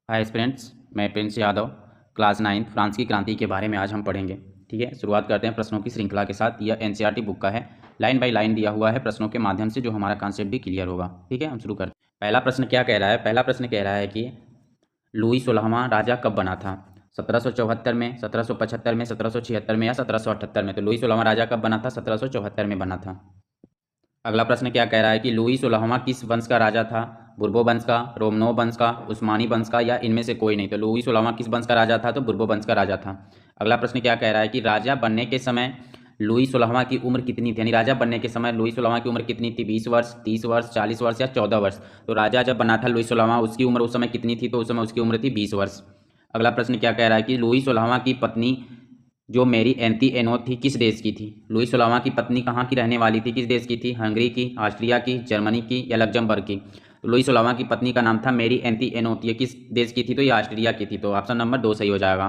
Hi friends, मैं Prince Yadav class 9 France की क्रांति के बारे में आज हम पढ़ेंगे। ठीक है, शुरुआत करते हैं प्रश्नों की श्रृंखला के साथ। यह एनसीईआरटी बुक का है, लाइन बाय लाइन दिया हुआ है प्रश्नों के माध्यम से, जो हमारा कॉन्सेप्ट भी क्लियर होगा। ठीक है, हम शुरू करते हैं। पहला प्रश्न क्या कह रहा है? पहला प्रश्न कह रहा है कि लुई 16वां राजा कब बना था? 1774 में, 1775 में, 1776 में या 1778 में? तो लुई 16वां राजा कब बना था? 1774 में बना था। अगला प्रश्न क्या कह रहा है कि लुई 16वां किस वंश का राजा था? बुर्बो वंश का, रोमनो वंश का, उस्मानी वंश का या इनमें से कोई नहीं? तो लुई 16वां किस वंश का राजा था? तो बुर्बो वंश का राजा था। अगला प्रश्न क्या कह रहा है कि राजा बनने के समय लुई 16वां की उम्र कितनी थी? यानी राजा बनने के समय लुई 16वां की उम्र कितनी थी? 20 वर्ष, 30 वर्ष, 40 वर्ष या 14 वर्ष? तो राजा जब बना था लुई 16वां, उसकी उम्र उस समय कितनी थी? तो उस समय उसकी उम्र थी 20 वर्ष। अगला प्रश्न क्या कह रहा है कि लुई 16वां की पत्नी जो मेरी एंटीएनो थी किस देश की थी? लुई 16वां की पत्नी कहाँ की रहने वाली थी? किस देश की थी? हंगरी की, ऑस्ट्रिया की, जर्मनी की या लग्जमबर्ग की? तो लुई 16वां की पत्नी का नाम था मेरी एंटीएनो। ये किस देश की थी? तो ये ऑस्ट्रिया की थी। तो ऑप्शन नंबर 2 सही हो जाएगा।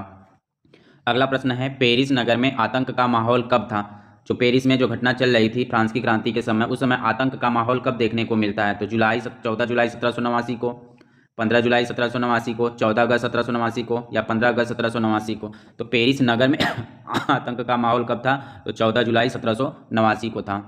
अगला प्रश्न है, पेरिस नगर में आतंक का माहौल कब था? जो पेरिस में जो घटना चल रही थी फ्रांस की क्रांति के समय, उस समय आतंक का माहौल कब देखने को मिलता है? तो 14 जुलाई 1789 को, 15 जुलाई 1789 को, 14 अगस्त 1789 को या 15 अगस्त 1789 को? तो पेरिस नगर में आतंक का माहौल कब था? तो 14 जुलाई 1789 को था।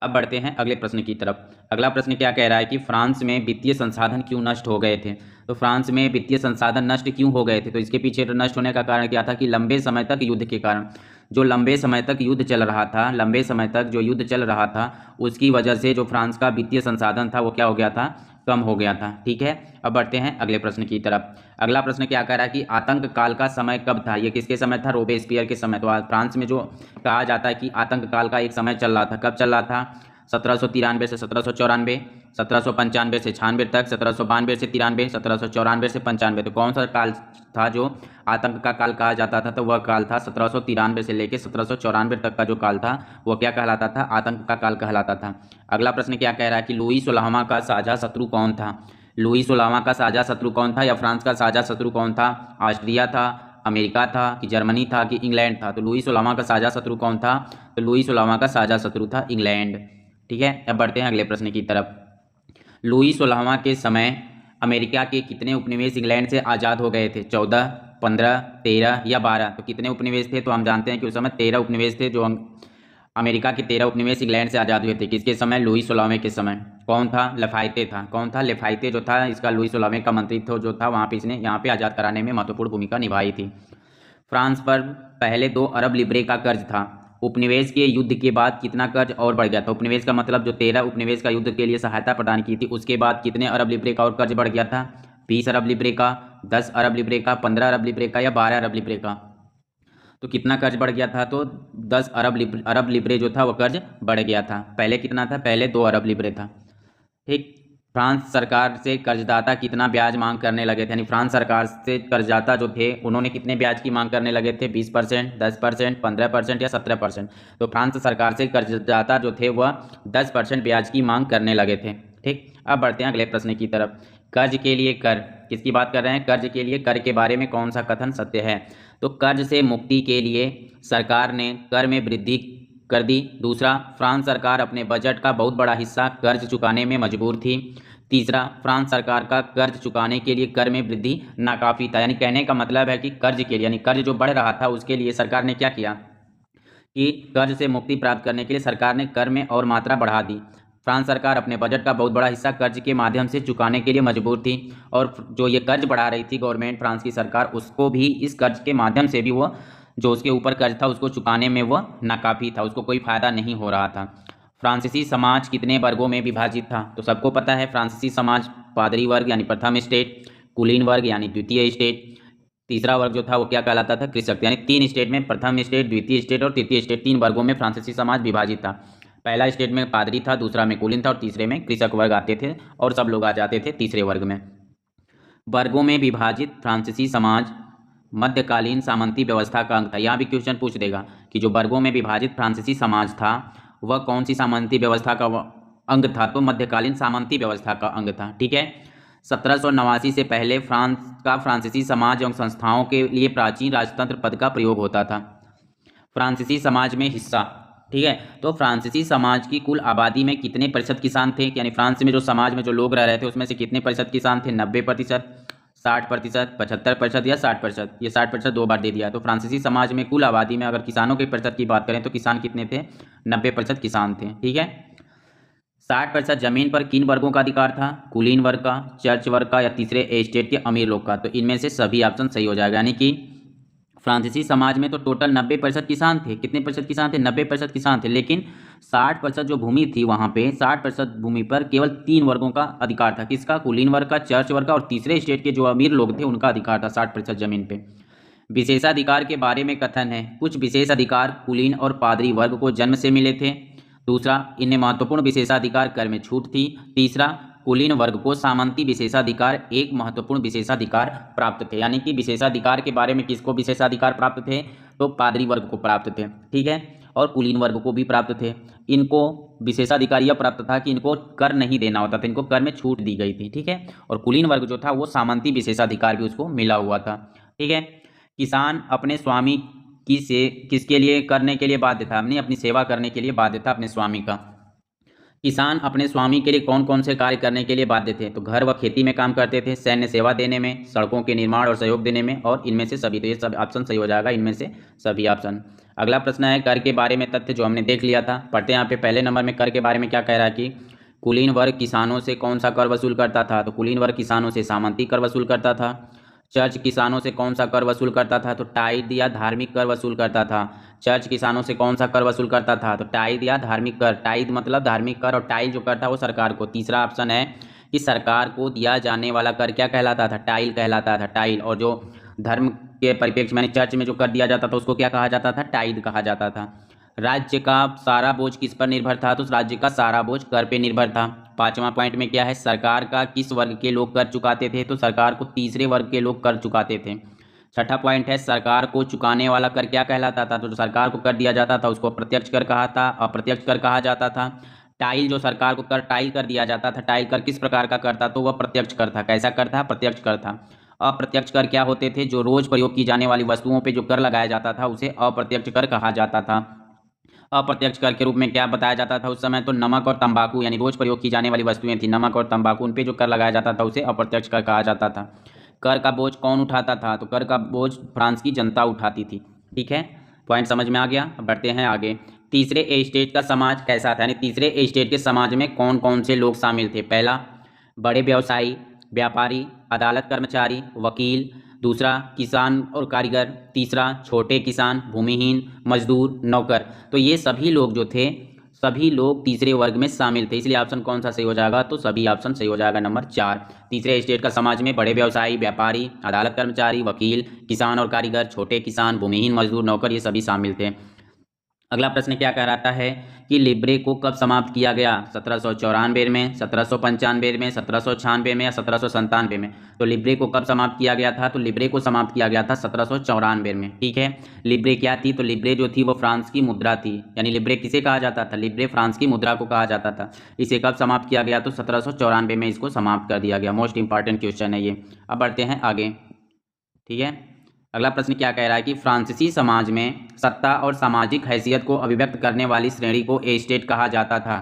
अब बढ़ते हैं अगले प्रश्न की तरफ। अगला प्रश्न क्या कह रहा है कि फ्रांस में वित्तीय संसाधन क्यों नष्ट हो गए थे? तो फ्रांस में वित्तीय संसाधन नष्ट क्यों हो गए थे? तो इसके पीछे नष्ट होने का कारण क्या था कि लंबे समय तक युद्ध के कारण, जो लंबे समय तक युद्ध चल रहा था, लंबे समय तक जो युद्ध चल रहा था, उसकी वजह से जो फ्रांस का वित्तीय संसाधन था वो क्या हो गया था? कम हो गया था। ठीक है, अब बढ़ते हैं अगले प्रश्न की तरफ। अगला प्रश्न क्या कह रहा है कि आतंक काल का समय कब था? ये किसके समय था? रोबेस्पियर के समय। तो फ्रांस में जो कहा जाता है कि आतंक काल का एक समय चल रहा था, कब चल रहा था? 1793 से 1794, 1795 से 96 तक, 1792 से 93, 1794 से 95। तो कौन सा काल था जो आतंक का काल कहा जाता था? तो वह काल था 1793 से लेकर 1794 तक का जो काल था वह क्या कहलाता था? आतंक का काल कहलाता था। अगला प्रश्न क्या कह रहा है कि लुई 16वां का साझा शत्रु कौन था? लुई 16वां का साझा शत्रु कौन था या फ्रांस का साझा शत्रु कौन था? ऑस्ट्रिया था, अमेरिका था कि जर्मनी था कि इंग्लैंड था? तो लुई 16वां का साझा शत्रु कौन था? तो लुई 16वां का साझा शत्रु था इंग्लैंड। ठीक है, अब बढ़ते हैं अगले प्रश्न की तरफ। लुई 16वां के समय अमेरिका के कितने उपनिवेश इंग्लैंड से आज़ाद हो गए थे? 14, 15, 13 या 12? तो कितने उपनिवेश थे? तो हम जानते हैं कि उस समय 13 उपनिवेश थे, जो अमेरिका के 13 उपनिवेश इंग्लैंड से आज़ाद हुए थे। किसके समय? लुई 16वें के समय। कौन था? लेफाइते था। कौन था? लेफाइते जो था, इसका लुई 16वें का मंत्रित्व जो था वहाँ पे इसने यहाँ पे आज़ाद कराने में महत्वपूर्ण भूमिका निभाई थी। फ्रांस पर पहले 2 अरब लिब्रे का कर्ज था। उपनिवेश के युद्ध के बाद कितना कर्ज और बढ़ गया था? उपनिवेश का मतलब जो 13 उपनिवेश का युद्ध के लिए सहायता प्रदान की थी, उसके बाद कितने अरब लिब्रे का और कर्ज बढ़ गया था? 20 अरब लिब्रे का, 10 अरब लिब्रे का, 15 अरब लिब्रे का या 12 अरब लिब्रे का? तो कितना कर्ज बढ़ गया था? तो 10 अरब लिब्रे जो था वह कर्ज बढ़ गया था। पहले कितना था? पहले 2 अरब लिब्रे था। ठीक। फ्रांस सरकार से कर्जदाता कितना ब्याज मांग करने लगे थे? यानी फ्रांस सरकार से कर्जदाता जो थे उन्होंने कितने ब्याज की मांग करने लगे थे? 20%, 10%, 15% या 17%? तो फ्रांस सरकार से कर्जदाता जो थे वह 10% ब्याज की मांग करने लगे थे। ठीक, अब बढ़ते हैं अगले प्रश्न की तरफ। कर्ज के लिए कर, किसकी बात कर रहे हैं? कर्ज के लिए कर के बारे में कौन सा कथन सत्य है? तो कर्ज से मुक्ति के लिए सरकार ने कर में वृद्धि कर दी। दूसरा, फ्रांस सरकार अपने बजट का बहुत बड़ा हिस्सा कर्ज चुकाने में मजबूर थी। तीसरा, फ्रांस सरकार का कर्ज चुकाने के लिए कर में वृद्धि नाकाफी था। यानी कहने का मतलब है कि कर्ज के लिए, यानी कर्ज जो बढ़ रहा था उसके लिए सरकार ने क्या किया कि कर्ज से मुक्ति प्राप्त करने के लिए सरकार ने कर में और मात्रा बढ़ा दी। फ्रांस सरकार अपने बजट का बहुत बड़ा हिस्सा कर्ज के माध्यम से चुकाने के लिए मजबूर थी, और जो ये कर्ज बढ़ा रही थी गवर्नमेंट फ्रांस की सरकार, उसको भी इस कर्ज के माध्यम से भी वो जो उसके ऊपर कर्ज था उसको चुकाने में वह नाकाफी था, उसको कोई फायदा नहीं हो रहा था। फ्रांसीसी समाज कितने वर्गों में विभाजित था? तो सबको पता है फ्रांसीसी समाज पादरी वर्ग यानी प्रथम स्टेट, कुलीन वर्ग यानी द्वितीय स्टेट, तीसरा वर्ग जो था वो क्या कहलाता था? कृषक। यानी 3 स्टेट में, प्रथम स्टेट, द्वितीय स्टेट और तृतीय स्टेट, 3 वर्गों में फ्रांसीसी समाज विभाजित था। पहला स्टेट में पादरी था, दूसरा में कुलीन था और तीसरे में कृषक वर्ग आते थे, और सब लोग आ जाते थे तीसरे वर्ग में। वर्गों में विभाजित फ्रांसीसी समाज मध्यकालीन सामंती व्यवस्था का अंग था। यहाँ भी क्वेश्चन पूछ देगा कि जो वर्गों में विभाजित फ्रांसीसी समाज था वह कौन सी सामंती व्यवस्था का अंग था? तो मध्यकालीन सामंती व्यवस्था का अंग था। ठीक है, 1789 से पहले फ्रांस का फ्रांसीसी समाज एवं संस्थाओं के लिए प्राचीन राजतंत्र पद का प्रयोग होता था। फ्रांसीसी समाज में हिस्सा, ठीक है, तो फ्रांसीसी समाज की कुल आबादी में कितने प्रतिशत किसान थे? यानी फ्रांस में जो समाज में जो लोग रह रहे थे उसमें से कितने प्रतिशत किसान थे? 90%। 60%, 75% या 60%। ये 60% 2 बार दे दिया है। तो फ्रांसीसी समाज में कुल आबादी में अगर किसानों के प्रतिशत की बात करें तो किसान कितने थे? 90% किसान थे। ठीक है। 60% जमीन पर किन वर्गों का अधिकार था? कुलीन वर्ग का, चर्च वर्ग का या तीसरे एस्टेट के अमीर लोग का। तो इनमें से सभी ऑप्शन सही हो जाएगा। यानी कि फ्रांसीसी समाज में तो टोटल 90% किसान थे। कितने प्रतिशत किसान थे? 90% किसान थे। लेकिन 60% जो भूमि थी वहाँ पे 60% भूमि पर केवल 3 वर्गों का अधिकार था। किसका? कुलीन वर्ग का, चर्च वर्ग का और तीसरे स्टेट के जो अमीर लोग थे उनका अधिकार था 60% जमीन पे। विशेषाधिकार के बारे में कथन है, कुछ विशेष अधिकार कुलीन और पादरी वर्ग को जन्म से मिले थे। दूसरा, इनमें महत्वपूर्ण विशेषाधिकार कर में छूट थी। तीसरा, कुलीन वर्ग को सामंती विशेषाधिकार एक महत्वपूर्ण विशेषाधिकार प्राप्त थे। यानी कि विशेषाधिकार के बारे में किसको विशेषाधिकार प्राप्त थे? तो पादरी वर्ग को प्राप्त थे। ठीक है। और कुलीन वर्ग को भी प्राप्त थे। इनको विशेषाधिकार यह प्राप्त था कि इनको कर नहीं देना होता था, इनको कर में छूट दी गई थी। ठीक है। और कुलीन वर्ग जो था वो सामंती विशेषाधिकार भी उसको मिला हुआ था। ठीक है। किसान अपने स्वामी की से किसके लिए करने के लिए बाध्य था? अपनी सेवा करने के लिए बाध्य था अपने स्वामी का। किसान अपने स्वामी के लिए कौन कौन से कार्य करने के लिए बाध्य थे? तो घर व खेती में काम करते थे, सैन्य सेवा देने में, सड़कों के निर्माण और सहयोग देने में, और इनमें से सभी। तो ये सब ऑप्शन सही हो जाएगा, इनमें से सभी ऑप्शन। अगला प्रश्न है कर के बारे में तथ्य, जो हमने देख लिया था। पढ़ते हैं यहाँ पे पहले नंबर में कर के बारे में क्या कह रहा है कि कुलीन वर्ग किसानों से कौन सा कर वसूल करता था? तो कुलीन वर्ग किसानों से सामंती कर वसूल करता था। चर्च किसानों से कौन सा कर वसूल करता था? तो टाइड या धार्मिक कर वसूल करता था। चर्च किसानों से कौन सा कर वसूल करता था? तो टाइड या धार्मिक कर। टाइड मतलब धार्मिक कर और टाइल जो कर था वो सरकार को। तीसरा ऑप्शन है कि सरकार को दिया जाने वाला कर क्या कहलाता था? टाइल कहलाता था, टाइल। और जो धर्म के परिप्रेक्ष्य माने चर्च में जो कर दिया जाता था उसको क्या कहा जाता था? टाइड कहा जाता था। राज्य का सारा बोझ किस पर निर्भर था? तो राज्य का सारा बोझ कर पे निर्भर था। पांचवा पॉइंट में क्या है? सरकार का किस वर्ग के लोग कर चुकाते थे? तो सरकार को तीसरे वर्ग के लोग कर चुकाते थे। छठा पॉइंट है सरकार को चुकाने वाला कर क्या कहलाता था? तो जो सरकार को कर दिया जाता था उसको अप्रत्यक्ष कर कहा था, अप्रत्यक्ष कर कहा जाता था। टाइल जो सरकार को कर टाइल कर दिया जाता था, टाइल कर किस प्रकार का कर था? तो वह प्रत्यक्ष कर था। कैसा कर था? प्रत्यक्ष कर था। अप्रत्यक्ष कर क्या होते थे? जो रोज प्रयोग की जाने वाली वस्तुओं पर जो कर लगाया जाता था उसे अप्रत्यक्ष कर कहा जाता था। अप्रत्यक्ष कर के रूप में क्या बताया जाता था उस समय? तो नमक और तंबाकू, यानी रोज प्रयोग की जाने वाली वस्तुएं थी नमक और तंबाकू, उन पे जो कर लगाया जाता था उसे अप्रत्यक्ष कर कहा जाता था। कर का बोझ कौन उठाता था? तो कर का बोझ फ्रांस की जनता उठाती थी। ठीक है। पॉइंट समझ में आ गया। अब बढ़ते हैं आगे। तीसरे एस्टेट का समाज कैसा था? यानी तीसरे एस्टेट के समाज में कौन कौन से लोग शामिल थे? पहला, बड़े व्यवसायी, व्यापारी, अदालत कर्मचारी, वकील। दूसरा, किसान और कारीगर। तीसरा, छोटे किसान, भूमिहीन, मजदूर, नौकर। तो ये सभी लोग जो थे सभी लोग तीसरे वर्ग में शामिल थे। इसलिए ऑप्शन कौन सा सही हो जाएगा? तो सभी ऑप्शन सही हो जाएगा, नंबर 4। तीसरे स्टेट का समाज में बड़े व्यवसायी, व्यापारी, अदालत कर्मचारी, वकील, किसान और कारीगर, छोटे किसान, भूमिहीन, मजदूर, नौकर, ये सभी शामिल थे। अगला प्रश्न क्या कहलाता है कि लिब्रे को कब समाप्त किया गया? 1794 में, 1795 में, 1796 में या 1797 में? तो लिब्रे को कब समाप्त किया गया था? तो लिब्रे को समाप्त किया गया था 1794 में। ठीक है। लिब्रे क्या थी? तो लिब्रे जो थी वो फ्रांस की मुद्रा थी। यानी लिब्रे किसे कहा जाता था? लिब्रे फ्रांस की मुद्रा को कहा जाता था। इसे कब समाप्त किया गया? तो 1794 में इसको समाप्त कर दिया गया। मोस्ट इंपॉर्टेंट क्वेश्चन है ये। अब बढ़ते हैं आगे। ठीक है। अगला प्रश्न क्या कह रहा है कि फ्रांसीसी समाज में सत्ता और सामाजिक हैसियत को अभिव्यक्त करने वाली श्रेणी को एस्टेट कहा जाता था।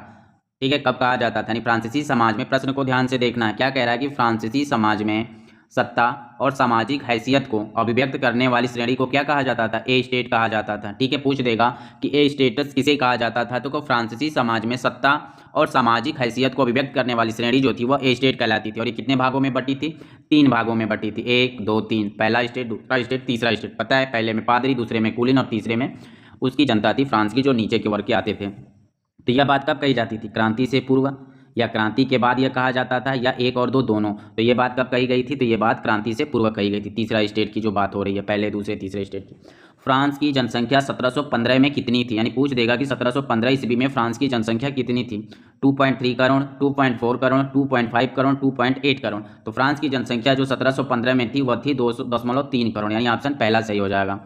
ठीक है। कब कहा जाता था? यानी फ्रांसीसी समाज में, प्रश्न को ध्यान से देखना है, क्या कह रहा है कि फ्रांसीसी समाज में सत्ता और सामाजिक हैसियत को अभिव्यक्त करने वाली श्रेणी को क्या कहा जाता था? ए स्टेट कहा जाता था। ठीक है। पूछ देगा कि ए स्टेटस किसे कहा जाता था, तो फ्रांसीसी समाज में सत्ता और सामाजिक हैसियत को अभिव्यक्त करने वाली श्रेणी जो थी वह ए स्टेट कहलाती थी। और ये कितने भागों में बटी थी? 3 भागों में बटी थी। 1, 2, 3। पहला स्टेट, दूसरा स्टेट, तीसरा स्टेट। पता है, पहले में पादरी, दूसरे में कुलीन और तीसरे में उसकी जनता थी फ्रांस की जो नीचे के वर्ग के आते थे। तो यह बात कब कही जाती थी? क्रांति से पूर्व या क्रांति के बाद यह कहा जाता था, या 1 और 2 दोनों? तो ये बात कब कही गई थी? तो ये बात क्रांति से पूर्व कही गई थी। तीसरा स्टेट की जो बात हो रही है, पहले, दूसरे, तीसरे स्टेट की। फ्रांस की जनसंख्या 1715 में कितनी थी? यानी पूछ देगा कि 1715 ईस्वी में फ्रांस की जनसंख्या कितनी थी? 2.3 करोड़, 2.4 करोड़, 2.5 करोड़, 2.8 करोड़। तो फ्रांस की जनसंख्या जो 1715 में थी वह थी 2.3 करोड़। यानी ऑप्शन पहला सही हो जाएगा।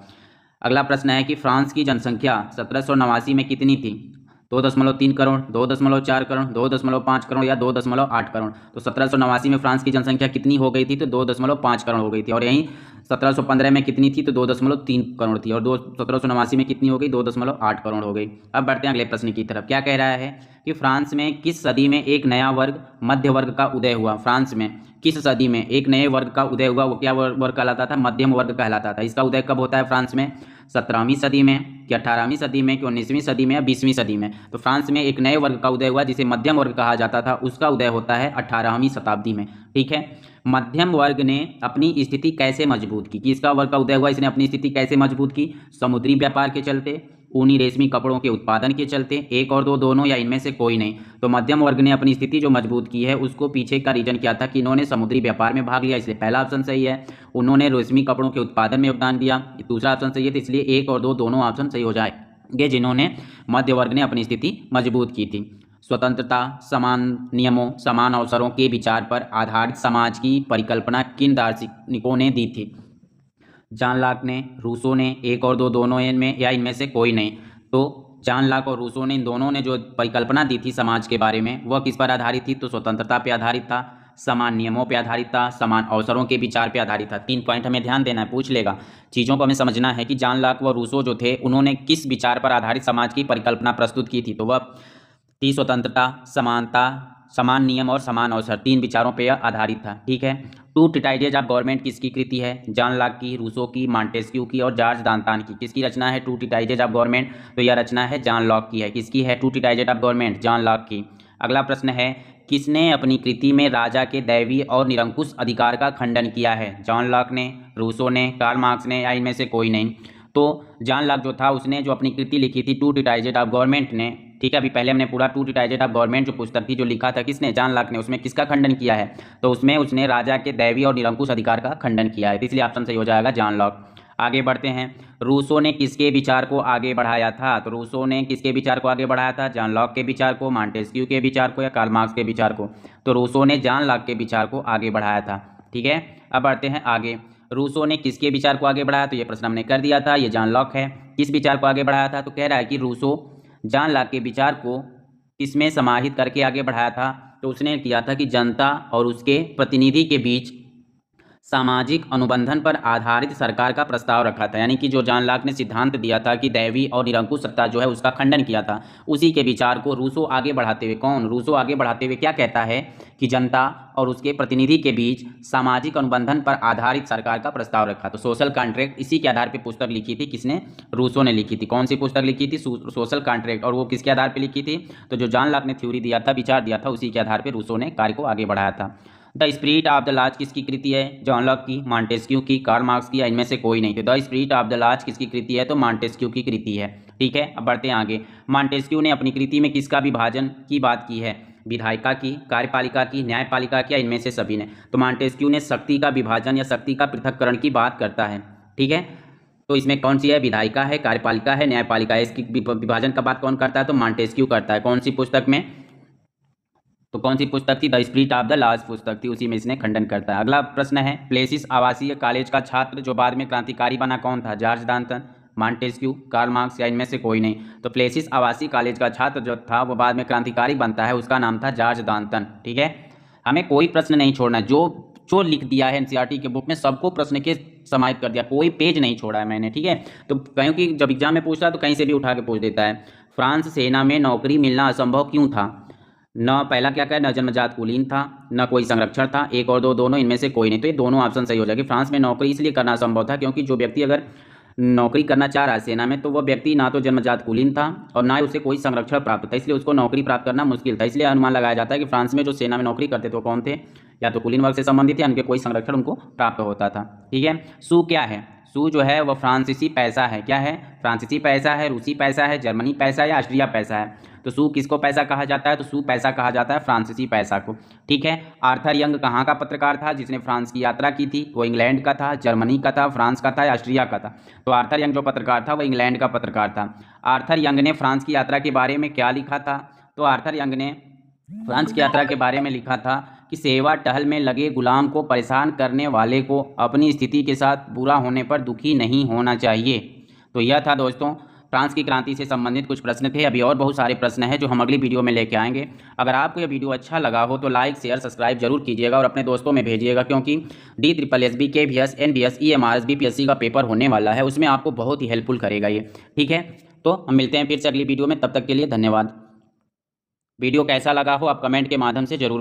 अगला प्रश्न है कि फ्रांस की जनसंख्या 1789 में कितनी थी? 2.3 करोड़, 2.4 करोड़, 2.5 करोड़ या 2.8 करोड़। तो 1789 में फ्रांस की जनसंख्या कितनी हो गई थी? तो 2.5 करोड़ हो गई थी। और यहीं 1715 में कितनी थी? तो 2.3 करोड़ थी। और 1789 में कितनी हो गई? 2.8 करोड़ हो गई। अब बढ़ते हैं अगले प्रश्न की तरफ। क्या कह रहा है कि फ्रांस में किस सदी में एक नया वर्ग, मध्य वर्ग का उदय हुआ? फ्रांस में किस सदी में एक नए वर्ग का उदय हुआ? वो क्या वर्ग कहलाता था? मध्यम वर्ग कहलाता था। इसका उदय कब होता है फ्रांस में? 17वीं सदी में कि 18वीं सदी में कि 19वीं सदी में या 20वीं सदी में? तो फ्रांस में एक नए वर्ग का उदय हुआ जिसे मध्यम वर्ग कहा जाता था, उसका उदय होता है 18वीं शताब्दी में। ठीक है, मध्यम वर्ग ने अपनी स्थिति कैसे मजबूत की? किसका वर्ग का उदय हुआ? इसने अपनी स्थिति कैसे मजबूत की? समुद्री व्यापार के चलते, ऊनी रेशमी कपड़ों के उत्पादन के चलते, एक और दो, दोनों, या इनमें से कोई नहीं? तो मध्यम वर्ग ने अपनी स्थिति जो मजबूत की है उसको पीछे का रीजन क्या था कि इन्होंने समुद्री व्यापार में भाग लिया, इसलिए पहला ऑप्शन सही है। उन्होंने रेशमी कपड़ों के उत्पादन में योगदान दिया, दूसरा ऑप्शन सही है। तो इसलिए एक और दो, दोनों ऑप्शन सही हो जाएंगे जिन्होंने मध्य वर्ग ने अपनी स्थिति मजबूत की थी। स्वतंत्रता, समान नियमों, समान अवसरों के विचार पर आधारित समाज की परिकल्पना किन दार्शनिकों ने दी थी? जॉन लॉक ने, रूसो ने, एक और दो, दोनों इनमें, या इनमें से कोई नहीं? तो जॉन लॉक और रूसो ने, इन दोनों ने जो परिकल्पना दी थी समाज के बारे में वह किस पर आधारित थी? तो स्वतंत्रता पर आधारित था, समान नियमों पर आधारित था, समान अवसरों के विचार पर आधारित था। 3 पॉइंट हमें ध्यान देना है, पूछ लेगा। चीज़ों को हमें समझना है कि जॉन लॉक व रूसो जो थे उन्होंने किस विचार पर आधारित समाज की परिकल्पना प्रस्तुत की थी? तो वह थी स्वतंत्रता, समानता, समान नियम और समान अवसर, 3 विचारों पर आधारित था। ठीक है, टू ट्रीटाइजेज ऑफ गवर्नमेंट किसकी कृति है? जॉन लॉक की, रूसो की, मॉन्टेस्क्यू की और जॉर्ज दांतान की। किसकी रचना है टू ट्रीटाइजेज ऑफ गवर्नमेंट? तो यह रचना है जॉन लॉक की है। किसकी है two treatises of government? John Locke की। अगला प्रश्न है, किसने अपनी कृति में राजा के दैवीय और निरंकुश अधिकार का खंडन किया है? जॉन लॉक ने, रूसो ने, कार्ल मार्क्स ने, या इनमें से कोई नहीं? तो जॉन लॉक जो था उसने जो अपनी कृति लिखी थी टू ट्रीटाइजेज ऑफ गवर्नमेंट ने, ठीक है, अभी पहले हमने पूरा टू ट्रीटाइजेज ऑफ गवर्नमेंट जो पुस्तक थी जो लिखा था किसने? जॉन लॉक ने। उसमें किसका खंडन किया है? तो उसमें उसने राजा के दैवीय और निरंकुश अधिकार का खंडन किया है। तो इसलिए ऑप्शन सही हो जाएगा जॉन लॉक। आगे बढ़ते हैं, रूसो ने किसके विचार को आगे बढ़ाया था? तो रूसो ने किसके विचार को आगे बढ़ाया था? जॉन लॉक के विचार को, मॉन्टेस्क्यू के विचार को, या कार्ल मार्क्स के विचार को? तो रूसो ने जॉन लॉक के विचार को आगे बढ़ाया था। ठीक है, अब बढ़ते हैं आगे। रूसो ने किसके विचार को आगे बढ़ाया? तो ये प्रश्न हमने कर दिया था, ये जॉन लॉक है। किस विचार को आगे बढ़ाया था? तो कह रहा है कि रूसो जॉन लॉक के विचार को किसमें समाहित करके आगे बढ़ाया था? तो उसने किया था कि जनता और उसके प्रतिनिधि के बीच सामाजिक अनुबंधन पर आधारित सरकार का प्रस्ताव रखा था। यानी कि जो जॉन लॉक ने सिद्धांत दिया था कि दैवीय और निरंकुश सत्ता जो है उसका खंडन किया था, उसी के विचार को रूसो आगे बढ़ाते हुए, कौन? रूसो आगे बढ़ाते हुए क्या कहता है कि जनता और उसके प्रतिनिधि के बीच सामाजिक अनुबंधन पर आधारित सरकार का प्रस्ताव रखा। तो सोशल कॉन्ट्रैक्ट, इसी के आधार पर पुस्तक लिखी थी किसने? रूसो ने लिखी थी। कौन सी पुस्तक लिखी थी? Social contract. और वो किसके आधार पर लिखी थी? तो जो जॉन लॉक ने थ्योरी दिया था, विचार दिया था, उसी के आधार पर रूसो ने कार्य को आगे बढ़ाया था। The spirit of the laws किसकी कृति है? जॉन लॉक की, मॉन्टेस्क्यू की, कार्ल मार्क्स की, या इनमें से कोई नहीं? तो the spirit of the laws किसकी कृति है? तो मॉन्टेस्क्यू की कृति है। ठीक है, अब बढ़ते हैं आगे। मॉन्टेस्क्यू ने अपनी कृति में किसका विभाजन की बात की है? विधायिका की, कार्यपालिका की, न्यायपालिका की, या इनमें से सभी ने? तो मॉन्टेस्क्यू ने शक्ति का विभाजन या शक्ति का पृथक्करण की बात करता है। ठीक है, तो इसमें कौन सी है? विधायिका है, कार्यपालिका है, न्यायपालिका है। इसकी विभाजन का बात कौन करता है? तो मॉन्टेस्क्यू करता है। कौन सी पुस्तक में? तो कौन सी पुस्तक थी? The spirit of the laws पुस्तक थी, उसी में इसने खंडन करता है। अगला प्रश्न है, प्लेसिस आवासीय कॉलेज का छात्र जो बाद में क्रांतिकारी बना कौन था? जॉर्ज दांतन, मॉन्टेस्क्यू, कार्ल मार्क्स, या इनमें से कोई नहीं? तो प्लेसिस आवासीय कॉलेज का छात्र जो था वो बाद में क्रांतिकारी बनता है, उसका नाम था जॉर्ज दांतन। ठीक है, हमें कोई प्रश्न नहीं छोड़ना, जो जो लिख दिया है एनसीईआरटी के बुक में सबको प्रश्न के समाहित कर दिया, कोई पेज नहीं छोड़ा है मैंने। ठीक है, तो क्योंकि जब एग्जाम में पूछता है तो कहीं से भी उठा के पूछ देता है। फ्रांस सेना में नौकरी मिलना असंभव क्यों था? न पहला क्या कहे, न जन्मजात कुलीन था, न कोई संरक्षण था, एक और दो, दोनों, इनमें से कोई नहीं? तो ये दोनों ऑप्शन सही हो जाएगी। फ्रांस में नौकरी इसलिए करना असंभव था क्योंकि जो व्यक्ति अगर नौकरी करना चाह रहा है सेना में तो वह व्यक्ति ना तो जन्मजात कुलीन था और ना ही उसे कोई संरक्षण प्राप्त था, इसलिए उसको नौकरी प्राप्त करना मुश्किल था। इसलिए अनुमान लगाया जाता है कि फ्रांस में जो सेना में नौकरी करते थे वो कौन थे? या तो कुलीन वर्ग से संबंधित या उनके कोई संरक्षण उनको प्राप्त होता था। ठीक है, सू क्या है? सू जो है वह फ्रांसीसी पैसा है। क्या है? फ्रांसीसी पैसा है, रूसी पैसा है, जर्मनी पैसा है, या ऑस्ट्रिया पैसा है? तो सू किसको पैसा कहा जाता है? तो सू पैसा कहा जाता है फ्रांसीसी पैसा को। ठीक है, आर्थर यंग कहाँ का पत्रकार था जिसने फ्रांस की यात्रा की थी? वो इंग्लैंड का था, जर्मनी का था, फ्रांस का था, या ऑस्ट्रिया का था? तो आर्थर यंग जो पत्रकार था वो इंग्लैंड का पत्रकार था। आर्थर यंग ने फ्रांस की यात्रा के बारे में क्या लिखा था? तो आर्थर यंग ने फ्रांस की यात्रा के बारे में लिखा था कि सेवा टहल में लगे गुलाम को परेशान करने वाले को अपनी स्थिति के साथ बुरा होने पर दुखी नहीं होना चाहिए। तो यह था दोस्तों फ्रांस की क्रांति से संबंधित कुछ प्रश्न थे। अभी और बहुत सारे प्रश्न हैं जो हम अगली वीडियो में लेके आएंगे। अगर आपको यह वीडियो अच्छा लगा हो तो लाइक, शेयर, सब्सक्राइब जरूर कीजिएगा और अपने दोस्तों में भेजिएगा, क्योंकि DSSB, KVS, NBS, EMRS, BPSC का पेपर होने वाला है, उसमें आपको बहुत ही हेल्पफुल करेगा ये। ठीक है, तो हम मिलते हैं फिर से अगली वीडियो में, तब तक के लिए धन्यवाद। वीडियो कैसा लगा हो आप कमेंट के माध्यम से जरूर